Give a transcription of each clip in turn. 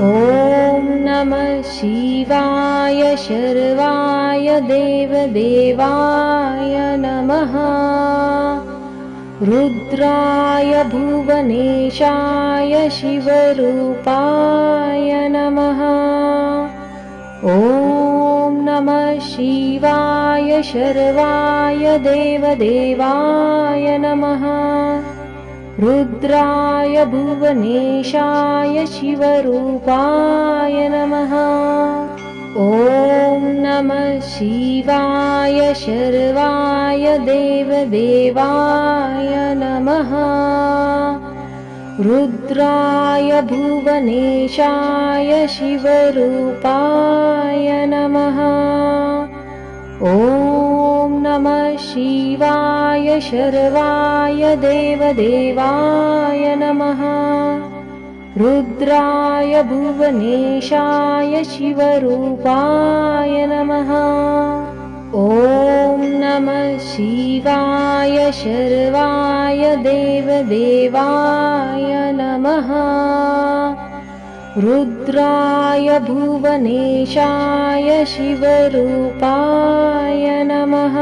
ॐ नमः शिवाय शर्वाय देवदेवाय नमः। रुद्राय भुवनेशाय शिवरूपाय नमः। ॐ नमः शिवाय शर्वाय देवदेवाय नमः। रुद्राय भुवनेशाय शिवरूपाय नमः। ॐ नमः शिवाय शर्वाय देवदेवाय नमः। रुद्राय भुवनेशाय शिवरूपाय नमः। ॐ नमः शिवाय शर्वाय देवदेवाय नमः। रुद्राय भुवनेशाय शिवरूपाय नमः। ॐ नमः शिवाय शर्वाय देवदेवाय नमः। रुद्राय भुवनेशाय शिवरूपाय नमः।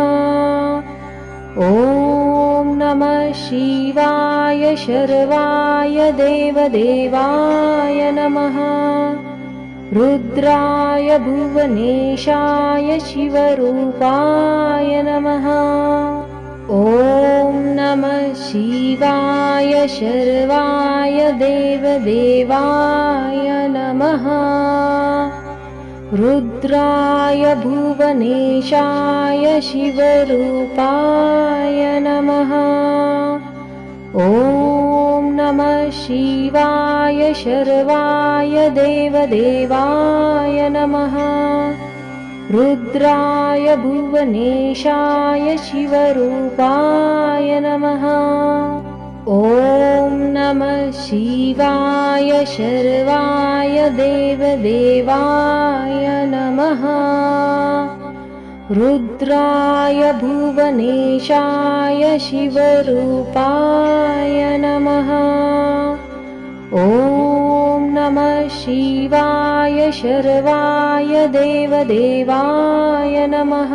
ॐ नमः शिवाय शर्वाय देवदेवाय नमः। रुद्राय भुवनेशाय शिवरूपाय नमः। ॐ नमः शिवाय शर्वाय देवदेवाय नमः। रुद्राय भुवनेशाय शिवरूपाय नमः। ॐ नमः शिवाय शर्वाय देवदेवाय नमः। रुद्राय भुवनेशाय शिवरूपाय नमः। ॐ नमः शिवाय शर्वाय देवदेवाय नमः। रुद्राय भुवनेशाय शिवरूपाय नमः। ॐ नमः शिवाय शर्वाय देवदेवाय नमः।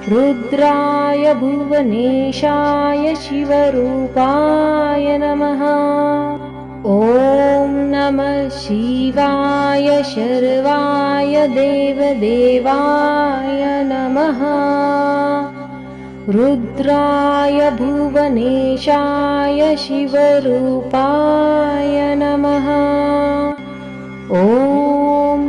रुद्राय भुवनेशाय शिवरूपाय नमः। ॐ नमः शिवाय शर्वाय देवदेवाय नमः। रुद्राय भुवनेशाय शिवरूपाय नमः। ॐ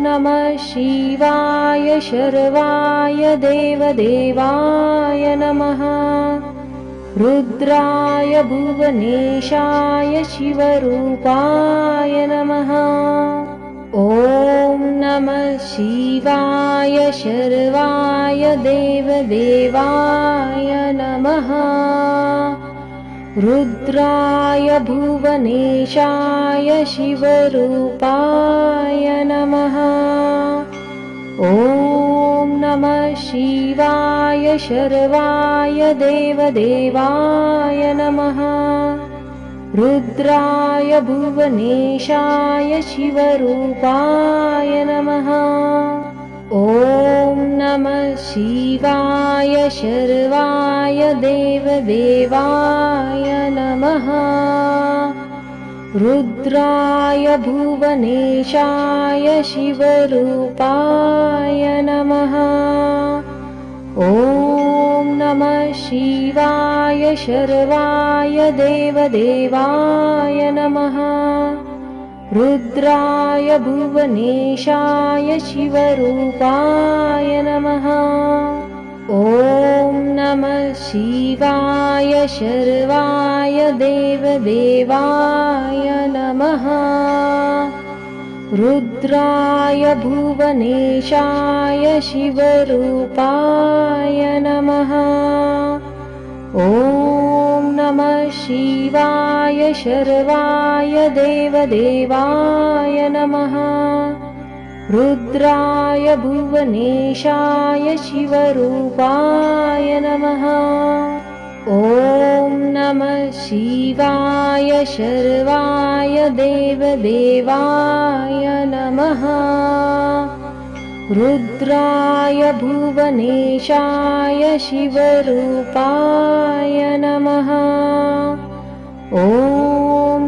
नमः शिवाय शर्वाय देवदेवाय नमः। रुद्राय भुवनेशाय शिवरूपाय नमः। ॐ नमः शिवाय शर्वाय देवदेवाय नमः। रुद्राय भुवनेशाय शिवरूपाय नमः। ॐ नमः शिवाय शर्वाय देवदेवाय नमः। रुद्राय भुवनेशाय शिवरूपाय नमः। ॐ नमः शिवाय शर्वाय देवदेवाय नमः। रुद्राय भुवनेशाय शिवरूपाय नमः। ॐ नमः शिवाय शर्वाय देवदेवाय नमः। रुद्राय भुवनेशाय शिवरूपाय नमः। ॐ नमः शिवाय शर्वाय देवदेवाय नमः। रुद्राय भुवनेशाय शिवरूपाय नमः। ॐ नमः शिवाय शर्वाय देवदेवाय नमः। रुद्राय भुवनेशाय शिवरूपाय नमः। ॐ नमः शिवाय शर्वाय देवदेवाय नमः। रुद्राय भुवनेशाय शिवरूपाय नमः। ॐ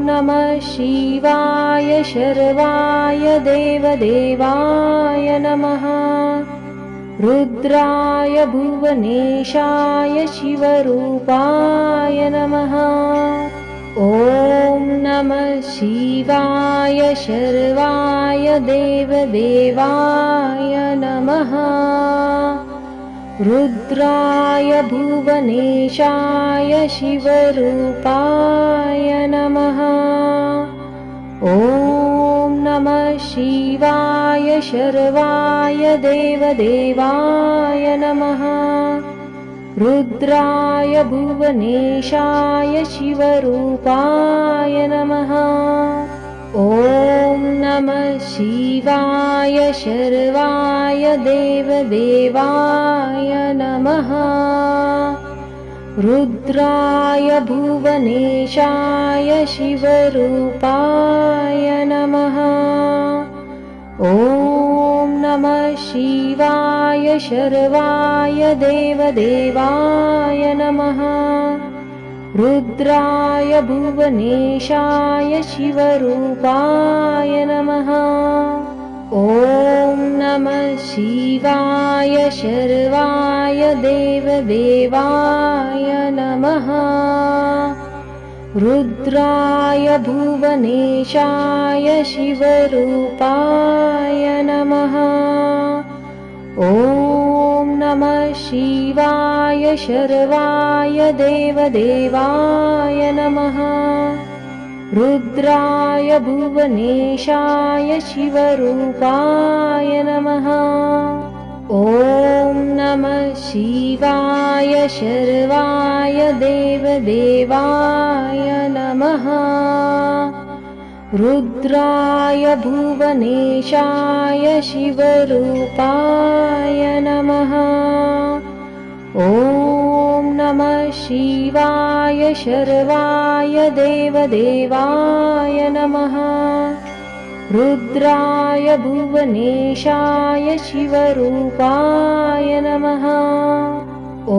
नमः शिवाय शर्वाय देवदेवाय नमः। रुद्राय भुवनेशाय शिवरूपाय नमः। ॐ नमः शिवाय शर्वाय देवदेवाय नमः। रुद्राय भुवनेशाय शिवरूपाय नमः। ॐ नमः शिवाय शर्वाय देवदेवाय नमः। रुद्राय भुवनेशाय शिवरूपाय नमः। ॐ नमः शिवाय शर्वाय देवदेवाय नमः। रुद्राय भुवनेशाय शिवरूपाय नमः। ॐ नमः शिवाय शर्वाय देवदेवाय नमः। रुद्राय भुवनेशाय शिवरूपाय नमः। ॐ नमः शिवाय शर्वाय देवदेवाय नमः। रुद्राय भुवनेशाय शिवरूपाय नमः। ॐ नमः शिवाय शर्वाय देवदेवाय नमः। रुद्राय भुवनेशाय शिवरूपाय नमः। ॐ नमः शिवाय शर्वाय देवदेवाय नमः। रुद्राय भुवनेशाय शिवरूपाय नमः। ॐ नमः शिवाय शर्वाय देवदेवाय नमः। रुद्राय भुवनेशाय शिवरूपाय नमः। ॐ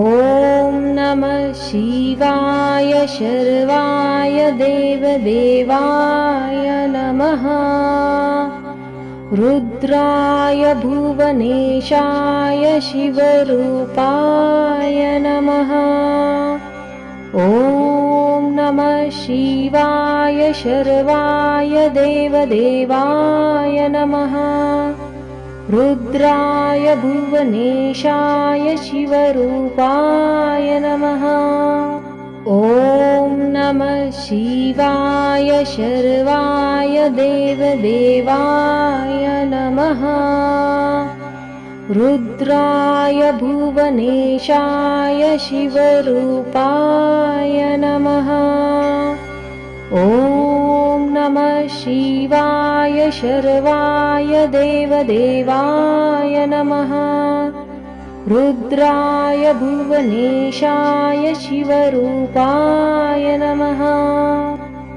नमः शिवाय शर्वाय देवदेवाय नमः। रुद्राय भुवनेशाय शिवरूपाय नमः। ॐ नमः शिवाय शर्वाय देवदेवाय नमः। रुद्राय भुवनेशाय शिवरूपाय नमः। ॐ नमः शिवाय शर्वाय देवदेवाय नमः। रुद्राय भुवनेशाय शिवरूपाय नमः। ॐ नमः शिवाय शर्वाय देवदेवाय नमः। रुद्राय भुवनेशाय शिवरूपाय नमः।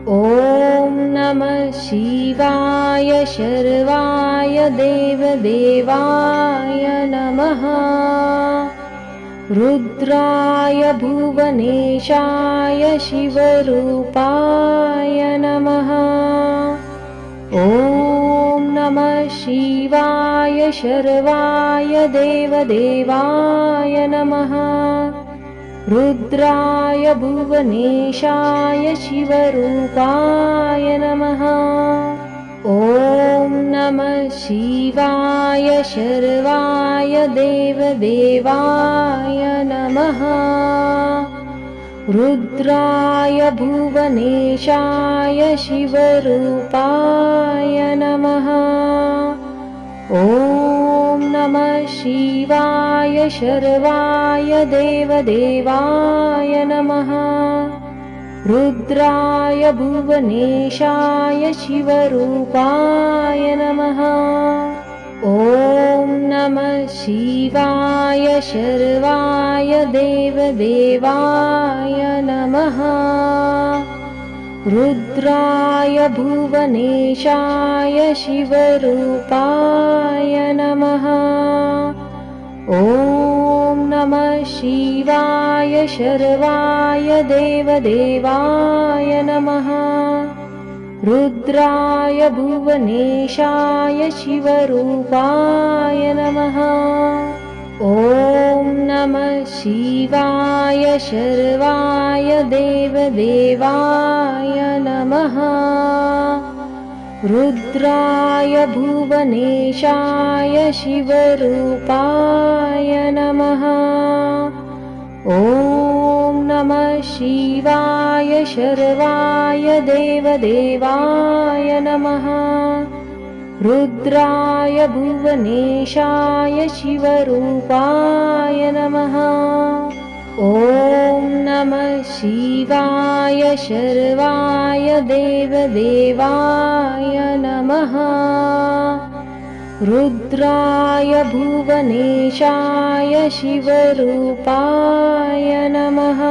ॐ नमः शिवाय शर्वाय देवदेवाय नमः। रुद्राय भुवनेशाय शिवरूपाय नमः। ॐ नमः शिवाय शर्वाय देवदेवाय नमः। रुद्राय भुवनेशाय शिवरूपाय नमः। ॐ नमः शिवाय शर्वाय देवदेवाय नमः। रुद्राय भुवनेशाय शिवरूपाय नमः। ॐ नमः शिवाय शर्वाय देवदेवाय नमः। रुद्राय भुवनेशाय शिवरूपाय नमः। ॐ नमः शिवाय शर्वाय देवदेवाय नमः। रुद्राय भुवनेशाय शिवरूपाय नमः। ॐ नमः शिवाय शर्वाय देवदेवाय नमः। रुद्राय भुवनेशाय शिवरूपाय नमः। ॐ नमः शिवाय शर्वाय देवदेवाय नमः। रुद्राय भुवनेशाय शिवरूपाय नमः। ॐ नमः शिवाय शर्वाय देवदेवाय नमः। रुद्राय भुवनेशाय शिवरूपाय नमः। ॐ नमः शिवाय शर्वाय देवदेवाय नमः। रुद्राय भुवनेशाय शिवरूपाय नमः।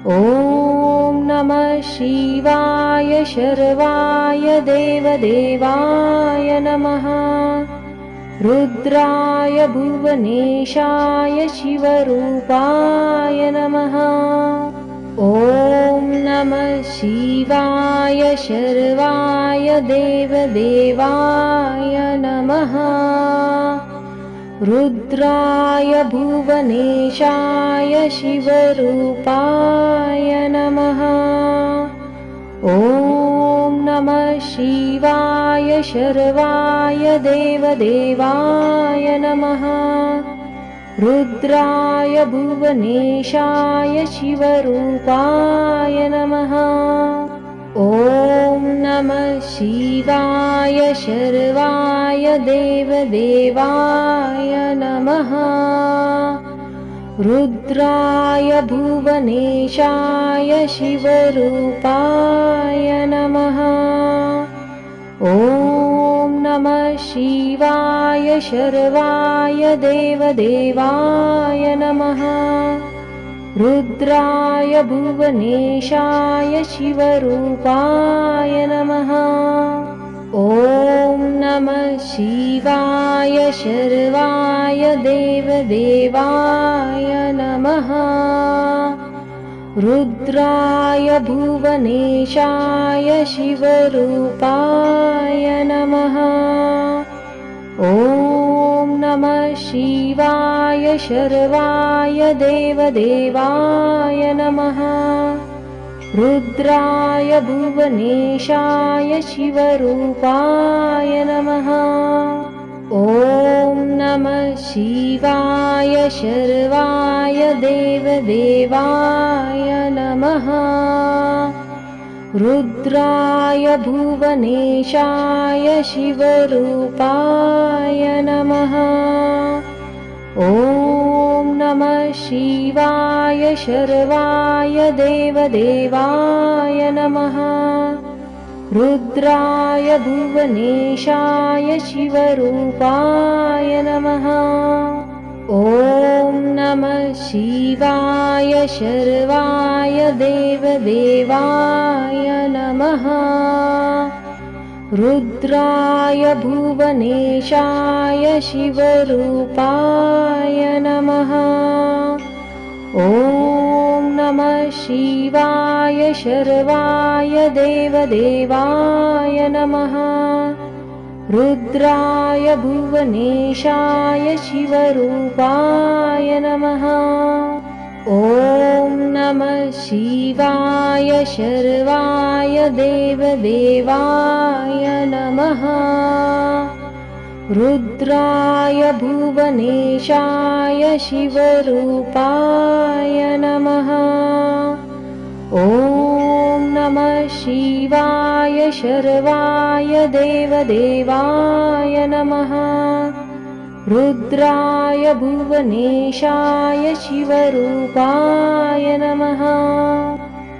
ॐ नमः शिवाय शर्वाय देवदेवाय नमः। रुद्राय भुवनेशाय शिवरूपाय नमः। ॐ नमः शिवाय शर्वाय देवदेवाय नमः। रुद्राय भुवनेशाय शिवरूपाय नमः। ॐ नमः शिवाय शर्वाय देवदेवाय नमः। रुद्राय भुवनेशाय शिवरूपाय नमः। ॐ नमः शिवाय शर्वाय देवदेवाय नमः। रुद्राय भुवनेशाय शिवरूपाय नमः। ॐ नमः शिवाय शर्वाय देवदेवाय नमः। रुद्राय भुवनेशाय शिवरूपाय नमः। ॐ नमः शिवाय शर्वाय देवदेवाय नमः। रुद्राय भुवनेशाय शिवरूपाय नमः। ॐ नमः शिवाय शर्वाय देवदेवाय नमः। रुद्राय भुवनेशाय शिवरूपाय नमः। ॐ नमः शिवाय शर्वाय देवदेवाय नमः। रुद्राय भुवनेशाय शिवरूपाय नमः। ॐ नमः शिवाय शर्वाय देवदेवाय नमः। रुद्राय भुवनेशाय शिवरूपाय नमः। ॐ नमः शिवाय शर्वाय देवदेवाय नमः। रुद्राय भुवनेशाय शिवरूपाय नमः। ॐ नमः शिवाय शर्वाय देवदेवाय नमः। रुद्राय भुवनेशाय शिवरूपाय नमः। ॐ नमः शिवाय शर्वाय देवदेवाय नमः। रुद्राय भुवनेशाय शिवरूपाय नमः। ॐ नमः शिवाय शर्वाय देवदेवाय नमः। रुद्राय भुवनेशाय शिवरूपाय नमः।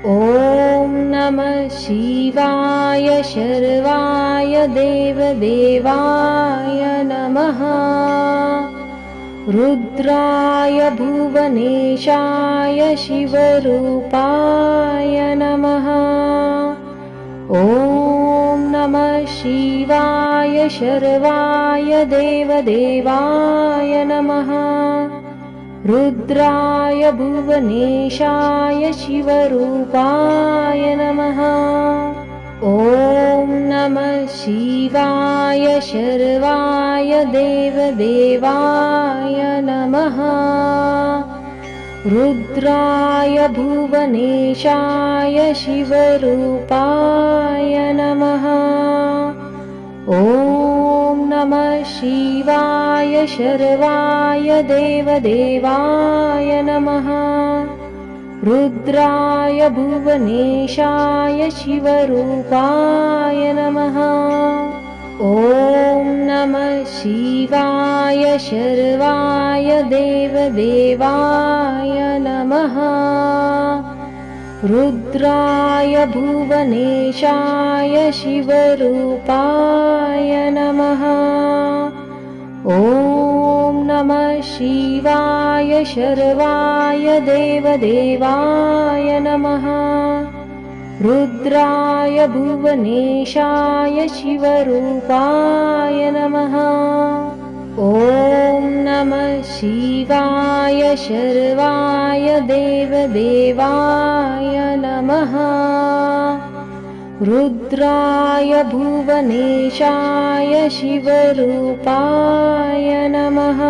ॐ नमः शिवाय शर्वाय देवदेवाय नमः। रुद्राय भुवनेशाय शिवरूपाय नमः। ॐ नमः शिवाय शर्वाय देवदेवाय नमः। रुद्राय भुवनेशाय शिवरूपाय नमः। ॐ नमः शिवाय शर्वाय देवदेवाय नमः। रुद्राय भुवनेशाय शिवरूपाय नमः। ॐ नमः शिवाय शर्वाय देवदेवाय नमः। रुद्राय भुवनेशाय शिवरूपाय नमः। ॐ नमः शिवाय शर्वाय देवदेवाय नमः। रुद्राय भुवनेशाय शिवरूपाय नमः। ॐ नमः शिवाय शर्वाय देवदेवाय नमः। रुद्राय भुवनेशाय शिवरूपाय नमः। ॐ नमः शिवाय शर्वाय देवदेवाय नमः। रुद्राय भुवनेशाय शिवरूपाय नमः।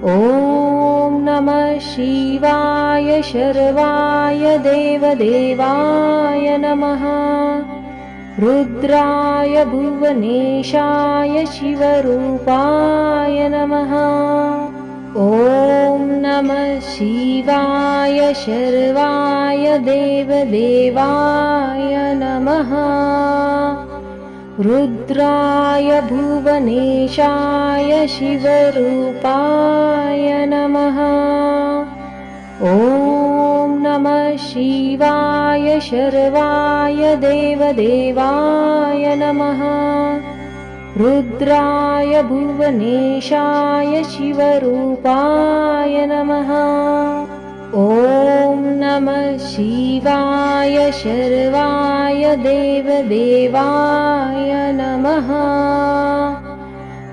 ॐ नमः शिवाय शर्वाय देवदेवाय नमः। रुद्राय भुवनेशाय शिवरूपाय नमः। ॐ नमः शिवाय शर्वाय देवदेवाय नमः। रुद्राय भुवनेशाय शिवरूपाय नमः। ॐ नमः शिवाय शर्वाय देवदेवाय नमः। रुद्राय भुवनेशाय शिवरूपाय नमः। ॐ नमः शिवाय शर्वाय देवदेवाय नमः।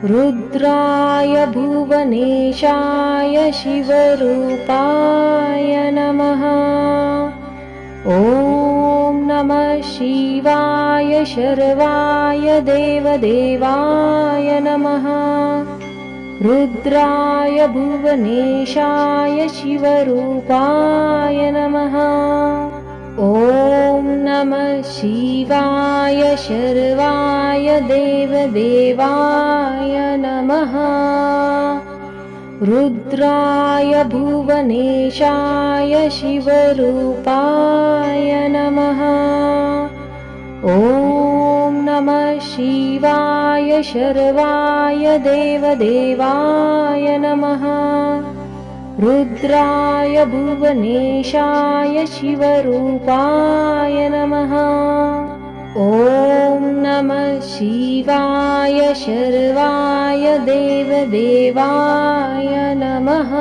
रुद्राय भुवनेशाय शिवरूपाय नमः। ॐ नमः शिवाय शर्वाय देवदेवाय नमः। रुद्राय भुवनेशाय शिवरूपाय नमः। ॐ नमः शिवाय शर्वाय देवदेवाय नमः। रुद्राय भुवनेशाय शिवरूपाय नमः। ॐ नमः शिवाय शर्वाय देवदेवाय नमः। रुद्राय भुवनेशाय शिवरूपाय नमः। ॐ नमः शिवाय शर्वाय देवदेवाय नमः।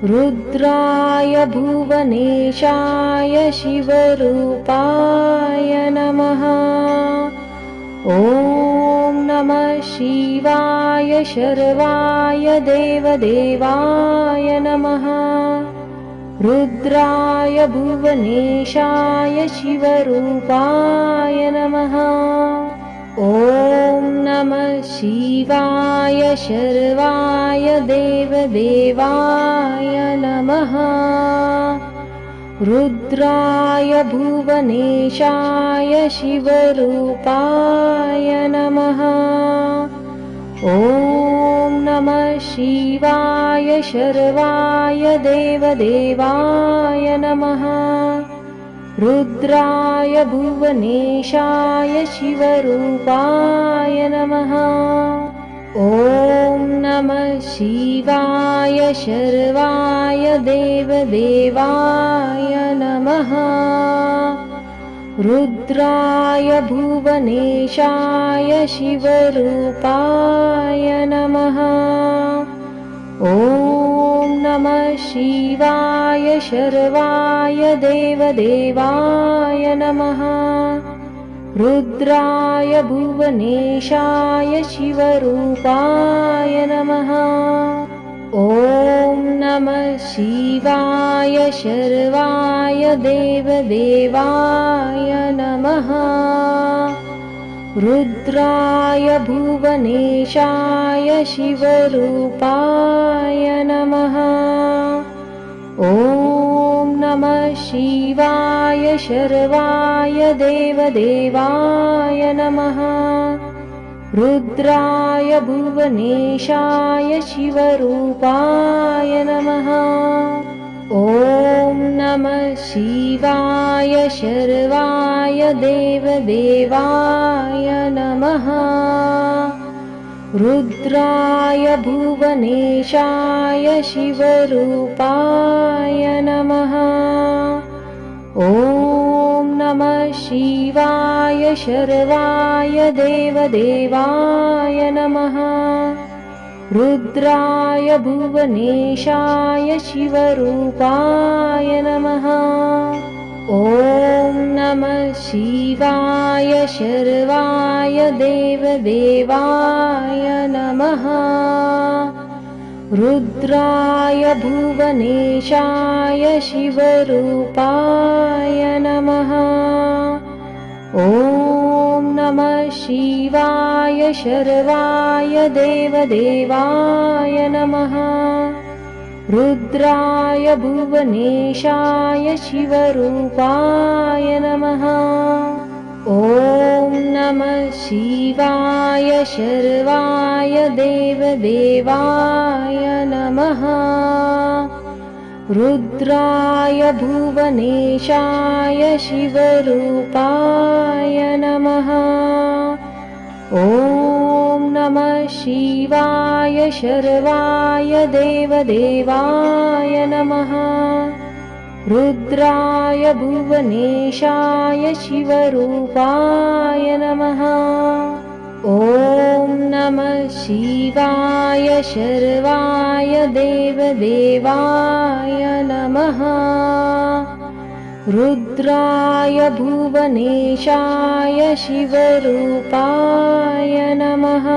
रुद्राय भुवनेशाय शिवरूपाय नमः। ॐ नमः शिवाय शर्वाय देवदेवाय नमः। रुद्राय भुवनेशाय शिवरूपाय नमः। ॐ नमः शिवाय शर्वाय देवदेवाय नमः। रुद्राय भुवनेशाय शिवरूपाय नमः। ॐ नमः शिवाय शर्वाय देवदेवाय नमः। रुद्राय भुवनेशाय शिवरूपाय नमः। ॐ नमः शिवाय शर्वाय देवदेवाय नमः। रुद्राय भुवनेशाय शिवरूपाय नमः। ॐ नमः शिवाय शर्वाय देवदेवाय नमः। रुद्राय भुवनेशाय शिवरूपाय नमः। ॐ नमः शिवाय शर्वाय देवदेवाय नमः। रुद्राय भुवनेशाय शिवरूपाय नमः। ॐ नमः शिवाय शर्वाय देवदेवाय नमः। रुद्राय भुवनेशाय शिवरूपाय नमः। ॐ नमः शिवाय शर्वाय देवदेवाय नमः। रुद्राय भुवनेशाय शिवरूपाय नमः। ॐ नमः शिवाय शर्वाय देवदेवाय नमः। रुद्राय भुवनेशाय शिवरूपाय नमः। ॐ नमः शिवाय शर्वाय देवदेवाय नमः। रुद्राय भुवनेशाय शिवरूपाय नमः। ॐ नमः शिवाय शर्वाय देवदेवाय नमः। रुद्राय भुवनेशाय शिवरूपाय नमः। ॐ नमः शिवाय शर्वाय देवदेवाय नमः। रुद्राय भुवनेशाय शिवरूपाय नमः। ॐ नमः शिवाय शर्वाय देवदेवाय नमः। रुद्राय भुवनेशाय शिवरूपाय नमः। ॐ नमः शिवाय शर्वाय देवदेवाय नमः। रुद्राय भुवनेशाय शिवरूपाय नमः।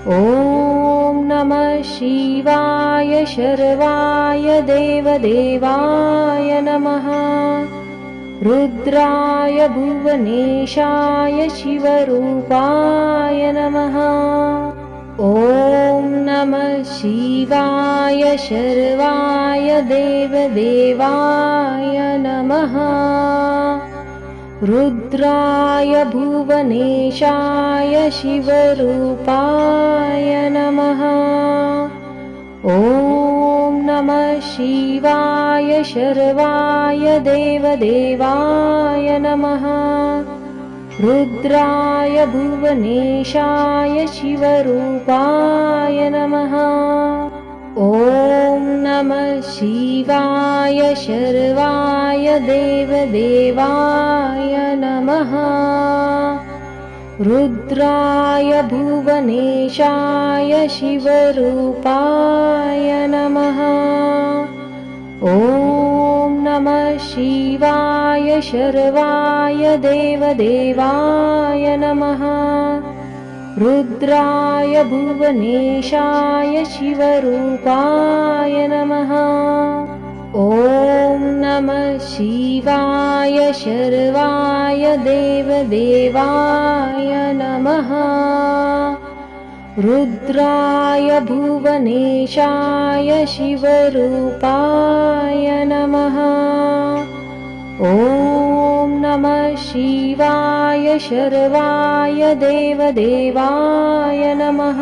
ॐ नमः शिवाय शर्वाय देवदेवाय नमः। रुद्राय भुवनेशाय शिवरूपाय नमः। ॐ नमः शिवाय शर्वाय देवदेवाय नमः। रुद्राय भुवनेशाय शिवरूपाय नमः। ॐ नमः शिवाय शर्वाय देवदेवाय नमः। रुद्राय भुवनेशाय शिवरूपाय नमः। ॐ नमः शिवाय शर्वाय देवदेवाय नमः। रुद्राय भुवनेशाय शिवरूपाय नमः। ॐ नमः शिवाय शर्वाय देवदेवाय नमः। रुद्राय भुवनेशाय शिवरूपाय नमः। ॐ नमः शिवाय शर्वाय देवदेवाय नमः। रुद्राय भुवनेशाय शिवरूपाय नमः। ॐ नमः शिवाय शर्वाय देवदेवाय नमः।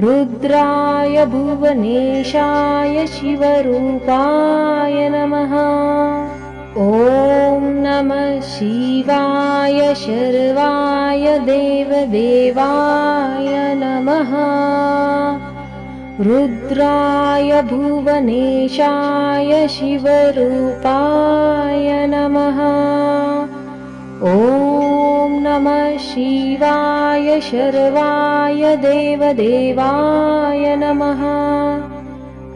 रुद्राय भुवनेशाय शिवरूपाय नमः। ॐ नमः शिवाय शर्वाय देवदेवाय नमः। रुद्राय भुवनेशाय शिवरूपाय नमः। ॐ नमः शिवाय शर्वाय देवदेवाय नमः।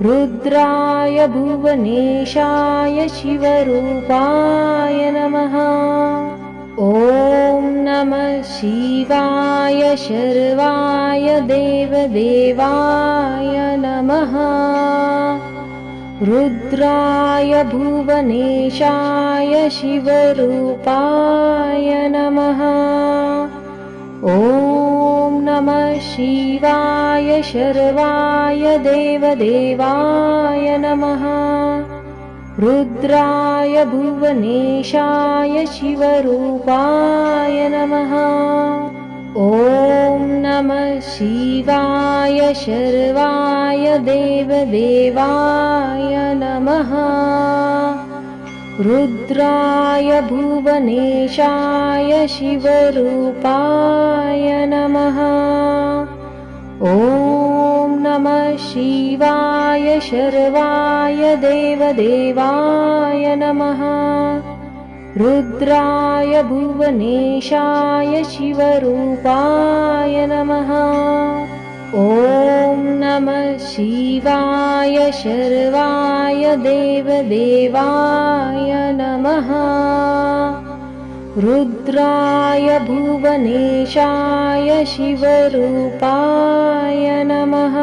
रुद्राय भुवनेशाय शिवरूपाय नमः। ॐ नमः शिवाय शर्वाय देवदेवाय नमः। रुद्राय भुवनेशाय शिवरूपाय नमः। ॐ नमः शिवाय शर्वाय देवदेवाय नमः। रुद्राय भुवनेशाय शिवरूपाय नमः। ॐ नमः शिवाय शर्वाय देवदेवाय नमः। रुद्राय भुवनेशाय शिवरूपाय नमः। ॐ नमः शिवाय शर्वाय देवदेवाय नमः। रुद्राय भुवनेशाय शिवरूपाय नमः। ॐ नमः शिवाय शर्वाय देवदेवाय नमः। रुद्राय भुवनेशाय शिवरूपाय नमः।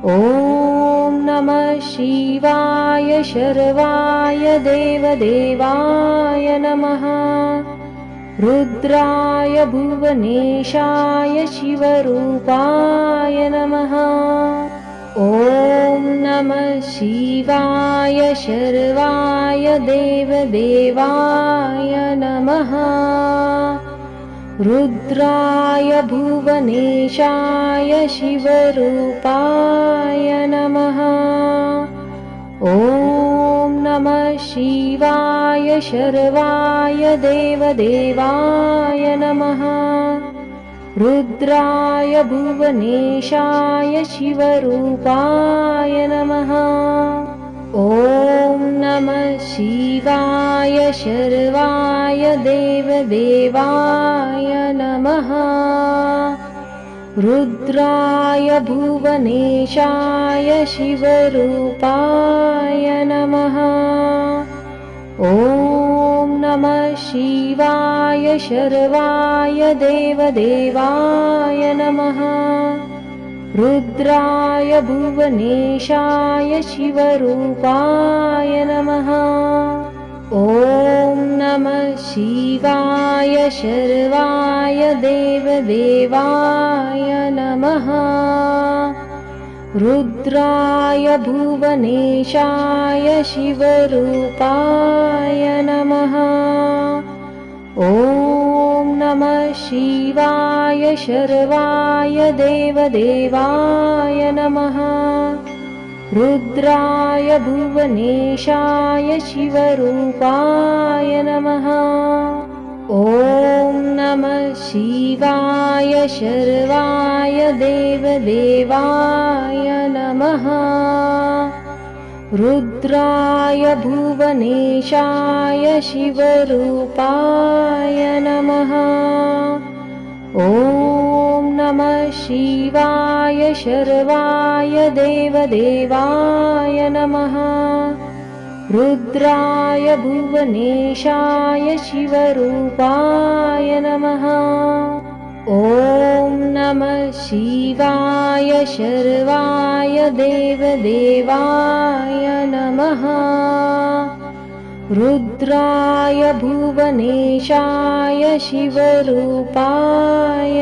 ॐ नमः शिवाय शर्वाय देवदेवाय नमः। रुद्राय भुवनेशाय शिवरूपाय नमः। ॐ नमः शिवाय शर्वाय देवदेवाय नमः। रुद्राय भुवनेशाय शिवरूपाय नमः। ॐ नमः शिवाय शर्वाय देवदेवाय नमः। रुद्राय भुवनेशाय शिवरूपाय नमः। ॐ नमः शिवाय शर्वाय देवदेवाय नमः। रुद्राय भुवनेशाय शिवरूपाय नमः। ॐ नमः शिवाय शर्वाय देवदेवाय नमः। रुद्राय भुवनेशाय शिवरूपाय नमः। ॐ नमः शिवाय शर्वाय देवदेवाय नमः। रुद्राय भुवनेशाय शिवरूपाय नमः। ॐ नमः शिवाय शर्वाय देवदेवाय नमः। रुद्राय भुवनेशाय शिवरूपाय नमः। ॐ नमः शिवाय शर्वाय देवदेवाय नमः। रुद्राय भुवनेशाय शिवरूपाय नमः। ॐ नमः शिवाय शर्वाय देवदेवाय नमः। रुद्राय भुवनेशाय शिवरूपाय नमः। ॐ नमः शिवाय शर्वाय देवदेवाय नमः। रुद्राय भुवनेशाय शिवरूपाय